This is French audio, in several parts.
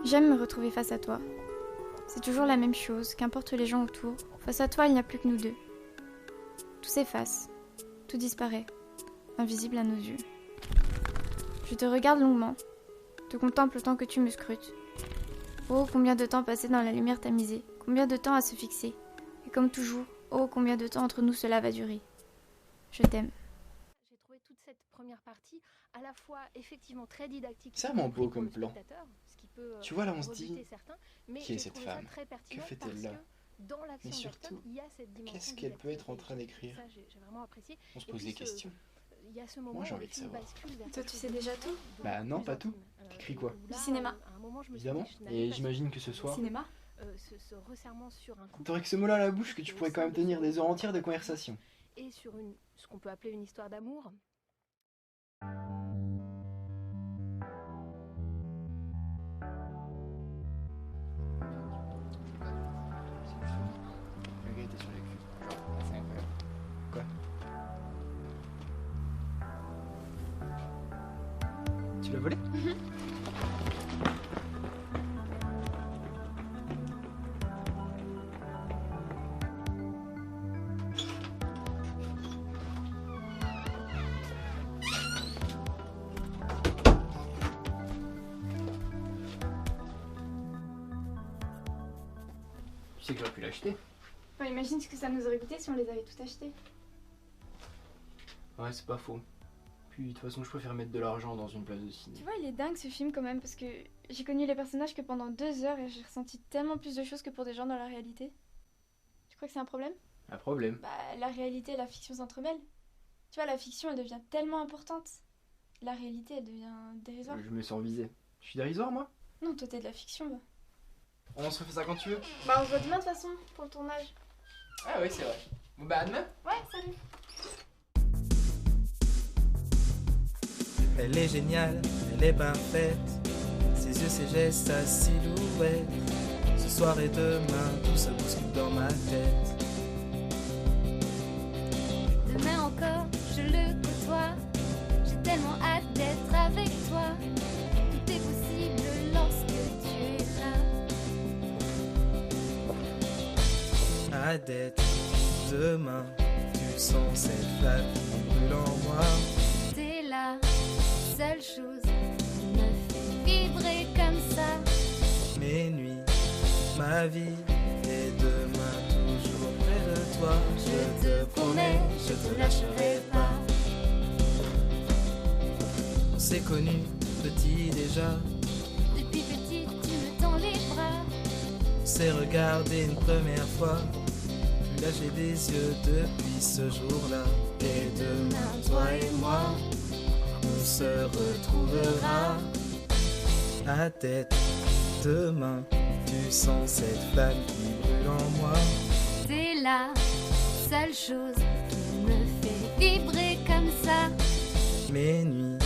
J'aime me retrouver face à toi. C'est toujours la même chose, qu'importe les gens autour. Face à toi, il n'y a plus que nous deux. Tout s'efface, tout disparaît, invisible à nos yeux. Je te regarde longuement, te contemple autant que tu me scrutes. Oh, combien de temps passé dans la lumière tamisée, combien de temps à se fixer. Et comme toujours, oh, combien de temps entre nous cela va durer. Je t'aime. J'ai trouvé toute cette première partie à la fois effectivement très didactique. C'est vraiment beau comme plan. Tu vois, là on se dit, qui est cette femme? Que fait-elle là? Mais surtout, qu'est-ce qu'elle peut être en train d'écrire? On se pose des questions. Moi j'ai envie de savoir. Toi, tu sais déjà tout? Bah non, pas tout. T'écris quoi? Du cinéma. Évidemment. Et j'imagine que ce soir, Cinéma? t'aurais que ce mot-là à la bouche que tu pourrais quand même tenir des heures entières de conversation. Et sur ce qu'on peut appeler une histoire d'amour. Quoi? Tu l'as volé? Tu sais que j'aurais pu l'acheter. Enfin, imagine ce que ça nous aurait coûté si on les avait tout achetés. Ouais, c'est pas faux. Puis de toute façon, je préfère mettre de l'argent dans une place de ciné. Tu vois, il est dingue ce film quand même, parce que j'ai connu les personnages que pendant 2 heures et j'ai ressenti tellement plus de choses que pour des gens dans la réalité. Tu crois que c'est un problème? Un problème. Bah, la réalité et la fiction s'entremêlent. Tu vois, la fiction, elle devient tellement importante. La réalité, elle devient dérisoire. Je me sens visé. Je suis dérisoire, moi? Non, toi, t'es de la fiction, bah. On se refait ça quand tu veux. Bah, on se voit demain de toute façon, pour le tournage. Ah oui, c'est vrai. Bon bah à demain. Ouais, salut. Elle est géniale, elle est parfaite. Ses yeux, ses gestes, sa silhouette. Ce soir et demain, tout se bouscule dans ma tête. Demain encore, je le côtoie. J'ai tellement hâte d'être avec toi. Tout est possible lorsque tu es là. Hâte d'être demain. Tu sens cette flamme qui brûle en moi. T'es la seule chose qui me fait vibrer comme ça. Mes nuits, ma vie et demain toujours près de toi. Je te promets, je te lâcherai pas. On s'est connus petit déjà. Depuis petite, tu me tends les bras. On s'est regardé une première fois. Plus lâché des yeux depuis ce jour-là. Et demain, toi et moi, on se retrouvera. À tête, demain, tu sens cette flamme qui brûle en moi. T'es la seule chose qui me fait vibrer comme ça. Mes nuits,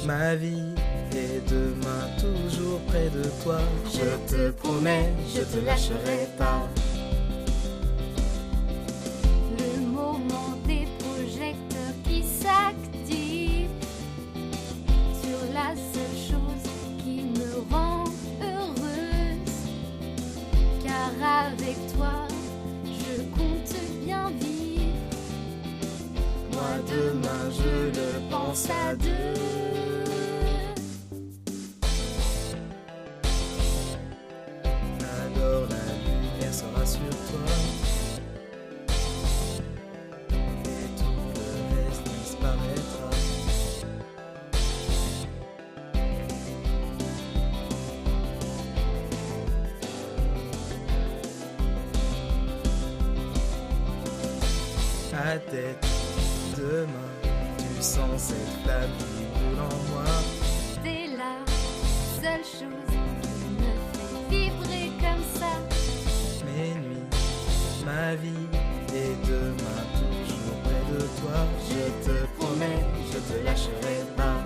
ma vie et demain toujours près de toi. Je te promets, je te lâcherai pas. Le moment des projecteurs qui s'activent sur la seule chose qui me rend heureuse. Car avec toi, je compte bien vivre. Moi demain je le pense à deux. Alors la lumière sera sur toi. Et tout le reste disparaîtra. À tête, demain, tu sens cette flamme qui brûle en moi. T'es la seule chose qui me fait vibrer comme ça. Mes nuits, ma vie et demain toujours près de toi. Je te promets, je te lâcherai pas.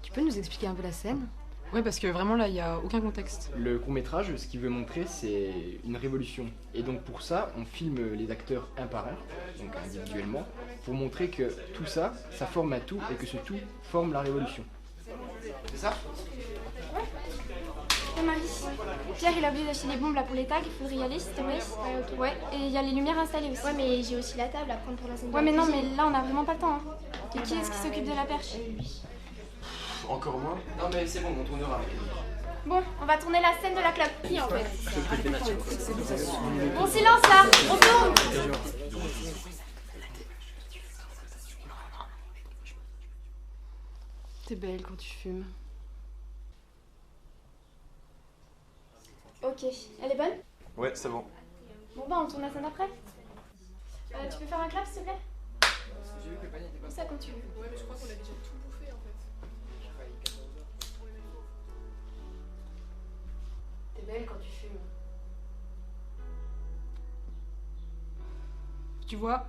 Tu peux nous expliquer un peu la scène? Ouais, parce que vraiment là, il n'y a aucun contexte. Le court-métrage, ce qu'il veut montrer, c'est une révolution. Et donc pour ça, on filme les acteurs un par un, donc individuellement, pour montrer que tout ça, ça forme un tout et que ce tout forme la révolution. C'est ça ? Ouais, Marie. Pierre, il a oublié d'acheter les bombes là pour les tags, il faudrait y aller s'il te plaît. Ouais, ok. Ouais, et il y a les lumières installées aussi. Ouais, mais j'ai aussi la table à prendre pour la scène. Ouais, mais non, mais là on a vraiment pas le temps. Hein. Et qui est-ce qui s'occupe de la perche ? Encore moins ? Non mais c'est bon, on tournera avec lui. Bon, on va tourner la scène de la clope. Qui en fait ? Bon silence là, on tourne. T'es belle quand tu fumes. Ok, elle est bonne ? Ouais, c'est bon. Bon bah on tourne la scène après. Tu peux faire un clap s'il te plaît ? Ou ça quand tu veux. Ouais mais je crois qu'on a déjà tout bouffé en fait. T'es belle quand tu fumes. Tu vois,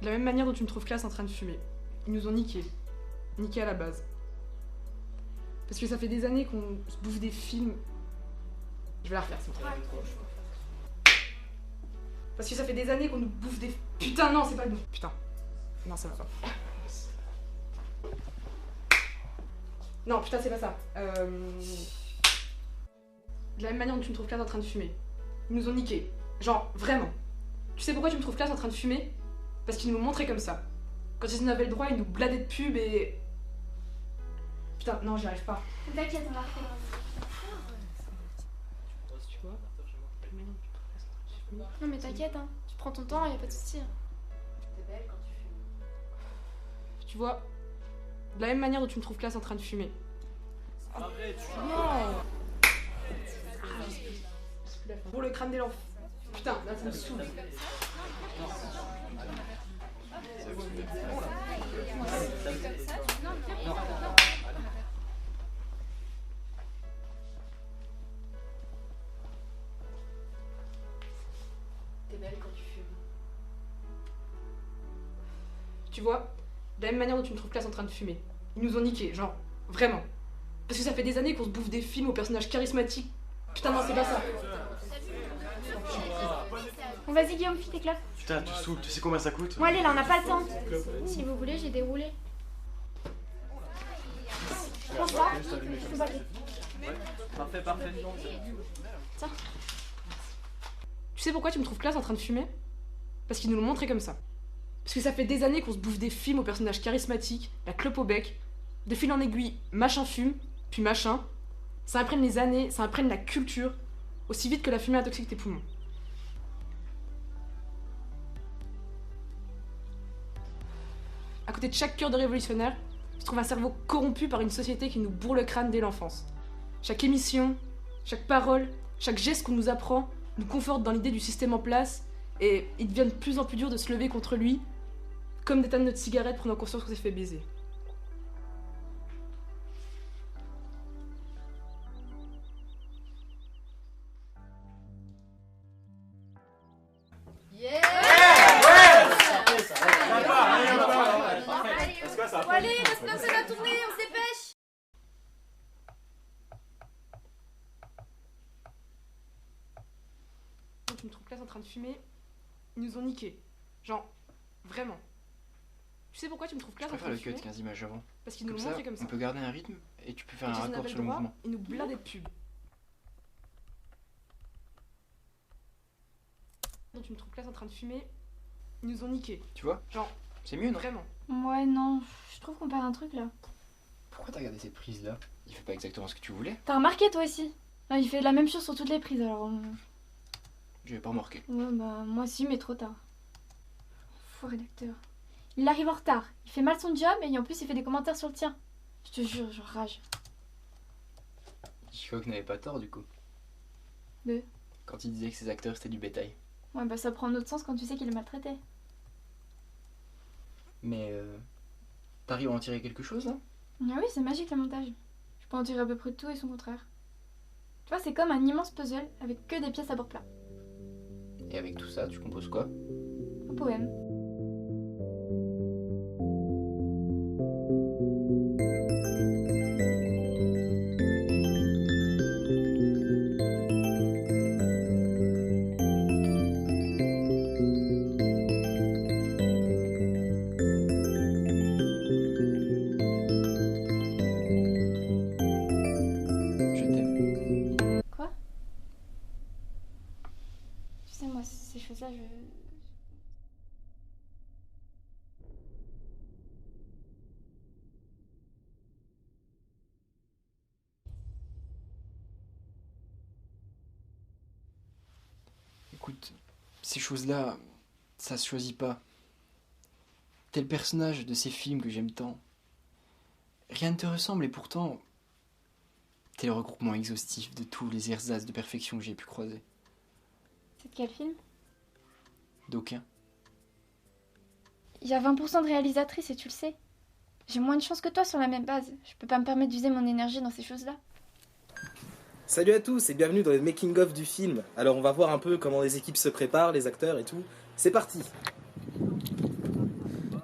de la même manière dont tu me trouves classe en train de fumer. Ils nous ont niqués. Niqués à la base. Parce que ça fait des années qu'on se bouffe des films. Je vais la refaire, c'est bon. Parce que ça fait des années qu'on nous bouffe des... Putain, non, c'est pas nous. Putain. Non, ça va pas. Non, putain, c'est pas ça. De la même manière dont tu me trouves classe en train de fumer. Ils nous ont niqués. Genre, vraiment. Tu sais pourquoi tu me trouves classe en train de fumer ? Parce qu'ils nous montraient comme ça. Quand ils en avaient le droit, ils nous bladaient de pub et... Putain, non, j'y arrive pas. T'inquiète, on va refaire. Tu vois ? Non mais t'inquiète, hein. Tu prends ton temps, y a pas de souci. T'es belle quand tu fumes. Tu vois, de la même manière dont tu me trouves classe en train de fumer. Arrête, Pour le crâne des l'enfant. Putain, là ça me saoule. T'es belle quand tu fumes. Tu vois, de la même manière dont tu me trouves classe en train de fumer. Ils nous ont niqués, genre, vraiment. Parce que ça fait des années qu'on se bouffe des films aux personnages charismatiques. Putain, non, c'est pas ça. Bon vas-y Guillaume, file tes clopes. Putain, tu saoules, tu sais combien ça coûte ? Bon allez, là on n'a pas le temps. Si vous voulez, j'ai déroulé. Prends ça, c'est pas Parfait. Tiens. Tu sais pourquoi tu me trouves classe en train de fumer ? Parce qu'ils nous l'ont montré comme ça. Parce que ça fait des années qu'on se bouffe des films aux personnages charismatiques, la clope au bec, de fil en aiguille, machin fume, puis machin. Ça imprègne les années, ça imprègne la culture, aussi vite que la fumée intoxique tes poumons. À côté de chaque cœur de révolutionnaire, se trouve un cerveau corrompu par une société qui nous bourre le crâne dès l'enfance. Chaque émission, chaque parole, chaque geste qu'on nous apprend nous conforte dans l'idée du système en place et il devient de plus en plus dur de se lever contre lui, comme d'éteindre notre cigarette prenant conscience qu'on s'est fait baiser. Bon allez, reste comme ça la tournée, on se dépêche. Tu me trouves classe en train de fumer, ils nous ont niqués. Genre, vraiment. Tu sais pourquoi tu me trouves classe en train de fumer ? Je préfère le cut 15 images avant. Parce qu'ils nous Comme l'ont ça, montré comme ça. on peut garder un rythme et tu peux faire Et un qu'ils en raccord avaient sur le le droit, mouvement. ils nous blindaient de pub. Donc tu me trouves classe en train de fumer, ils nous ont niqués. Tu vois ? Genre, c'est mieux, non ? Vraiment. Ouais non, je trouve qu'on perd un truc là. Pourquoi t'as regardé cette prise là ? Il fait pas exactement ce que tu voulais. T'as remarqué toi aussi ? Ah, il fait la même chose sur toutes les prises alors... J'avais pas remarqué. Ouais bah moi aussi mais trop tard. Faux rédacteur. Il arrive en retard, il fait mal son job et en plus il fait des commentaires sur le tien. Je te jure, je rage. Hitchcock n'avait pas tort du coup. De ? Quand il disait que ses acteurs c'était du bétail. Ouais bah ça prend un autre sens quand tu sais qu'il est maltraité. Mais t'arrives à en tirer quelque chose là ? Ah oui, c'est magique le montage. Je peux en tirer à peu près tout et son contraire. Tu vois, c'est comme un immense puzzle avec que des pièces à bord plat. Et avec tout ça, tu composes quoi ? Un poème. Écoute, ces choses-là, ça se choisit pas. T'es le personnage de ces films que j'aime tant. Rien ne te ressemble et pourtant, t'es le regroupement exhaustif de tous les ersatz de perfection que j'ai pu croiser. C'est de quel film? D'aucun. Il y a 20% de réalisatrices et tu le sais. J'ai moins de chance que toi sur la même base. Je peux pas me permettre d'user mon énergie dans ces choses-là. Salut à tous et bienvenue dans le making-of du film. Alors on va voir un peu comment les équipes se préparent, les acteurs et tout. C'est parti.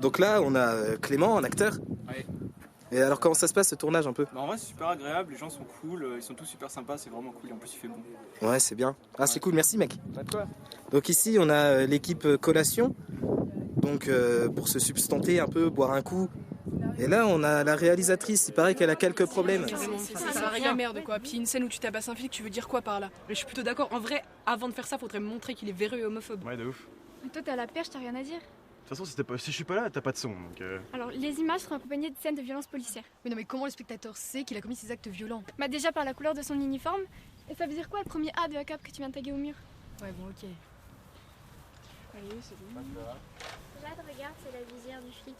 Donc là on a Clément, un acteur. Ouais. Et alors comment ça se passe ce tournage un peu? Bah en vrai c'est super agréable, les gens sont cool, ils sont tous super sympas, c'est vraiment cool et en plus il fait bon. Ouais c'est bien. Ah c'est cool, merci mec. Pas de quoi. Donc ici on a l'équipe collation. Donc pour se substanter un peu, boire un coup. Et là on a la réalisatrice, il paraît qu'elle a quelques problèmes. Ça va rien, merde quoi. Puis une scène où tu tabasses un flic, tu veux dire quoi par là? Mais je suis plutôt d'accord, en vrai, avant de faire ça, faudrait me montrer qu'il est véreux et homophobe. Ouais, de ouf. Mais toi, t'es à la perche, t'as rien à dire. De toute façon, si je suis pas là, t'as pas de son. Donc Alors, les images seront accompagnées de scènes de violence policière. Oui, non, mais comment le spectateur sait qu'il a commis ces actes violents? Bah, déjà par la couleur de son uniforme. Et ça veut dire quoi le premier A de la cape que tu viens de taguer au mur? Ouais, bon, ok. Allez, c'est bon. Jade, regarde, c'est la visière du flic.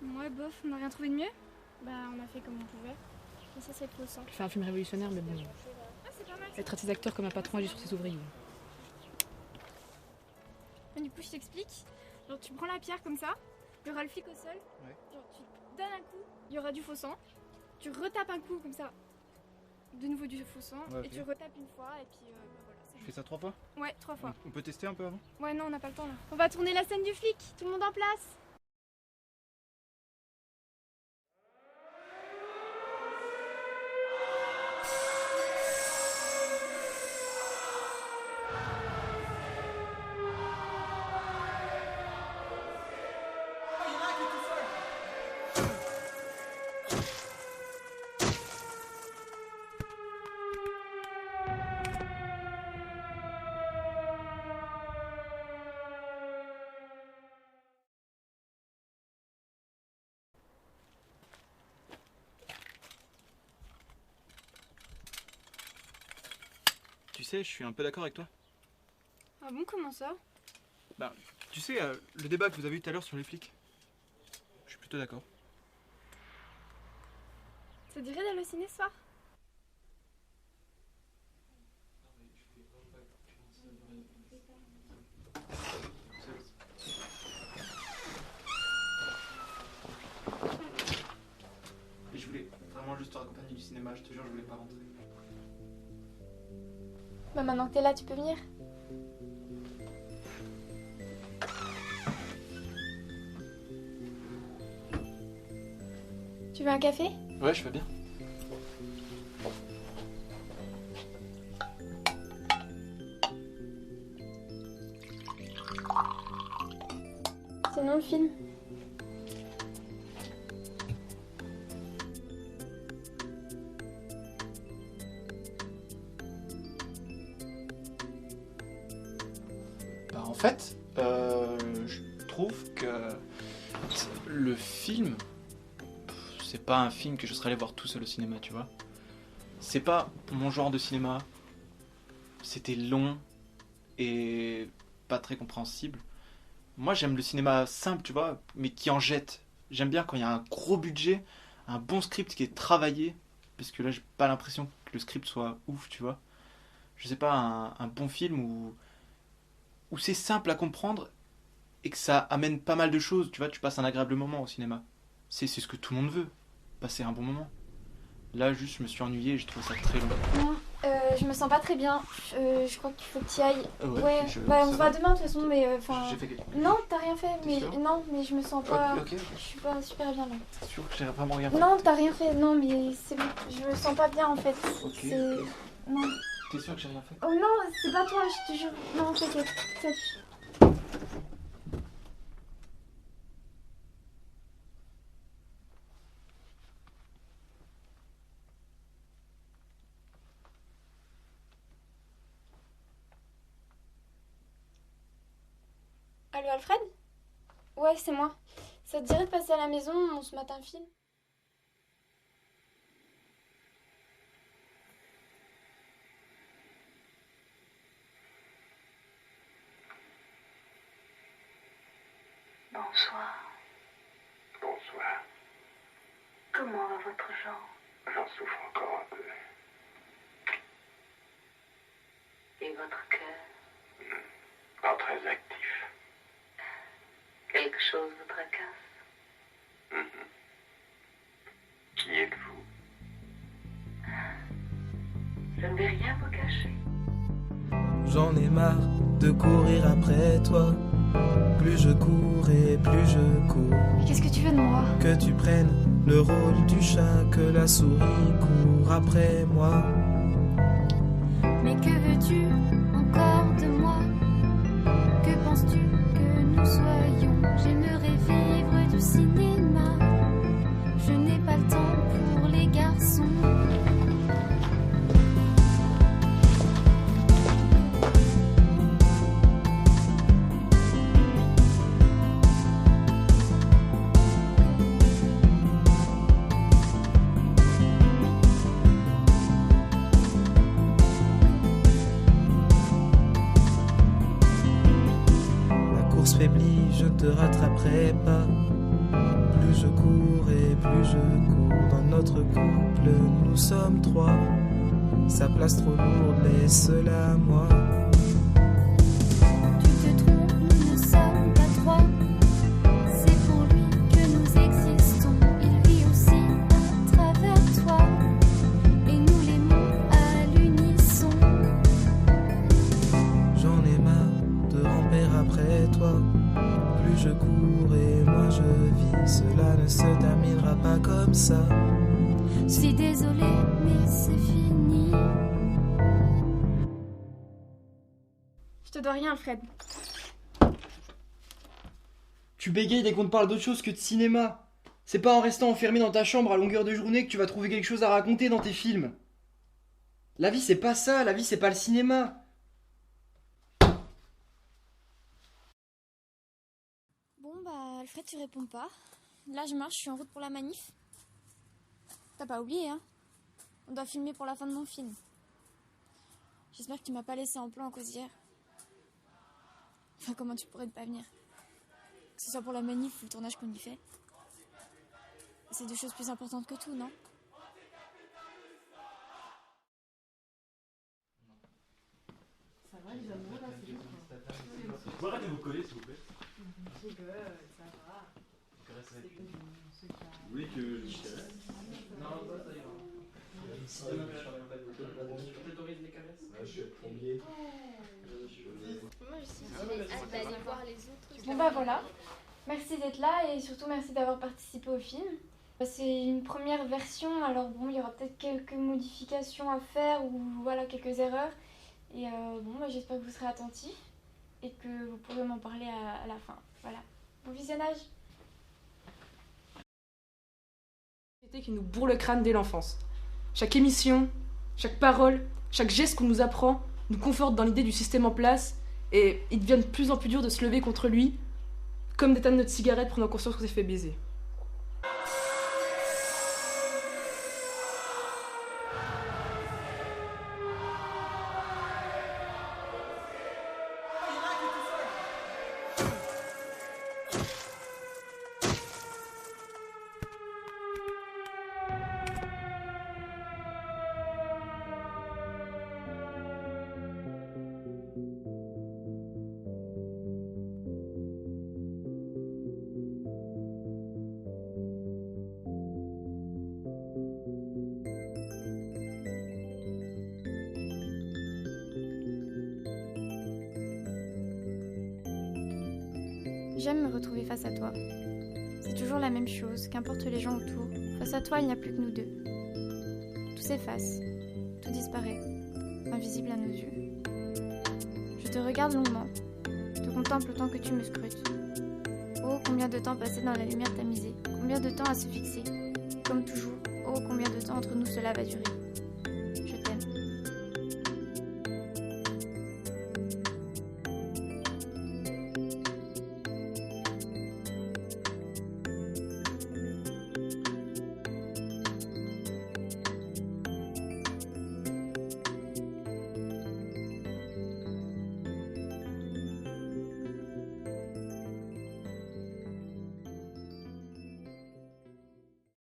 Ouais, bof, on n'a rien trouvé de mieux? Bah, on a fait comme on pouvait. Et ça, c'est le faux sang. Faire un film révolutionnaire, mais bon. Ah, c'est pas mal. Elle traite ses acteurs comme un patron agit sur ses ouvriers. Et du coup, je t'explique. Genre, tu prends la pierre comme ça, il y aura le flic au sol. Ouais. Genre, tu donnes un coup, il y aura du faux sang. Tu retapes un coup comme ça, de nouveau du faux sang. Ouais, ok. Et tu retapes une fois, et puis bah, voilà. je fais ça 3 fois. Ouais, 3 fois. On peut tester un peu avant? Ouais, non, on n'a pas le temps là. On va tourner la scène du flic, tout le monde en place. Tu sais, je suis un peu d'accord avec toi. Ah bon, comment ça? Bah, tu sais, le débat que vous avez eu tout à l'heure sur les flics, je suis plutôt d'accord. Ça dirait d'aller au ciné ce soir? Je voulais vraiment juste te raccompagner du cinéma, je te jure, je voulais pas rentrer. Bah, maintenant que t'es là, tu peux venir. Tu veux un café? Ouais, je veux bien. C'est non le film. Bah en fait, je trouve que le film, c'est pas un film que je serais allé voir tout seul au cinéma, tu vois. C'est pas mon genre de cinéma. C'était long et pas très compréhensible. Moi j'aime le cinéma simple, tu vois, mais qui en jette. J'aime bien quand il y a un gros budget, un bon script qui est travaillé, parce que là j'ai pas l'impression que le script soit ouf, tu vois. Je sais pas, un bon film où c'est simple à comprendre et que ça amène pas mal de choses, tu vois, tu passes un agréable moment au cinéma. C'est ce que tout le monde veut, passer un bon moment. Là, juste, je me suis ennuyé et je trouve ça très long. Non, je me sens pas très bien. Je crois qu'il faut que tu y ailles. Ouais, bah, on ça se va. voit demain de toute façon, mais enfin. J'ai fait quelque... Non, t'as rien fait, T'es mais sûr non, mais je me sens pas. Ok. Je suis pas super bien là. T'es sûr que j'ai vraiment regardé? Non, t'as rien fait, non, mais c'est bon. Je me sens pas bien en fait. Ok. C'est. Non. T'es sûr que j'ai rien fait? Oh non, c'est pas toi, je te jure. Non, t'inquiète. Salut. Allô, Alfred? Ouais, c'est moi. Ça te dirait de passer à la maison, on se mate un film? Bonsoir. Bonsoir. Comment va votre genre? J'en souffre encore un peu. Et votre cœur? Pas très actif. Quelque chose vous tracasse? Qui êtes-vous? Je ne vais rien vous cacher. J'en ai marre de courir après toi. Plus je cours et plus je cours. Mais qu'est-ce que tu veux de moi? Que tu prennes le rôle du chat, que la souris court après moi. Mais que veux-tu encore de moi? Que penses-tu que nous soyons? J'aimerais vivre du cinéma. Je n'ai pas le temps pour les garçons. Faibli, je ne te rattraperai pas. Plus je cours et plus je cours. Dans notre couple, nous sommes trois. Sa place trop lourde, laisse-la à moi. Tu te trompes, nous ne sommes pas trois. C'est pour lui que nous existons. Il vit aussi à travers toi. Et nous l'aimons à l'unisson. J'en ai marre de ramper après toi. Plus je cours et moins je vis. Cela ne se terminera pas comme ça. Je suis désolée, mais c'est fini. Je te dois rien, Alfred. Tu bégayes dès qu'on te parle d'autre chose que de cinéma. C'est pas en restant enfermé dans ta chambre à longueur de journée que tu vas trouver quelque chose à raconter dans tes films. La vie c'est pas ça, la vie c'est pas le cinéma. Bon bah Alfred, tu réponds pas. Là je marche, je suis en route pour la manif. T'as pas oublié hein? On doit filmer pour la fin de mon film. J'espère que tu m'as pas laissé en plan en cause d'hier. Enfin comment tu pourrais ne pas venir? Que ce soit pour la manif ou le tournage qu'on y fait. C'est deux choses plus importantes que tout, non? Ça va les amours là, c'est juste. Vous pouvez arrêter de vous coller s'il vous plaît? Je rigole, ça va. Vous voulez que je caresse? Non, pas ça ira. Tu t'autorises les caresses? Je suis le premier. Moi aussi, j'ai hâte d'aller voir les autres. Bon bah voilà, merci d'être là et surtout merci d'avoir participé au film. C'est une première version, alors bon, il y aura peut-être quelques modifications à faire ou voilà, quelques erreurs. Et bon, bah, j'espère que vous serez attentifs et que vous pourrez m'en parler à la fin. Voilà, bon visionnage. Qui nous bourre le crâne dès l'enfance. Chaque émission, chaque parole, chaque geste qu'on nous apprend nous conforte dans l'idée du système en place et il devient de plus en plus dur de se lever contre lui, comme d'éteindre notre cigarette prenant conscience qu'on s'est fait baiser. J'aime me retrouver face à toi. C'est toujours la même chose, qu'importe les gens autour. Face à toi, il n'y a plus que nous deux. Tout s'efface, tout disparaît, invisible à nos yeux. Je te regarde longuement, te contemple autant que tu me scrutes. Oh, combien de temps passé dans la lumière tamisée, combien de temps à se fixer. Comme toujours, oh, combien de temps entre nous cela va durer.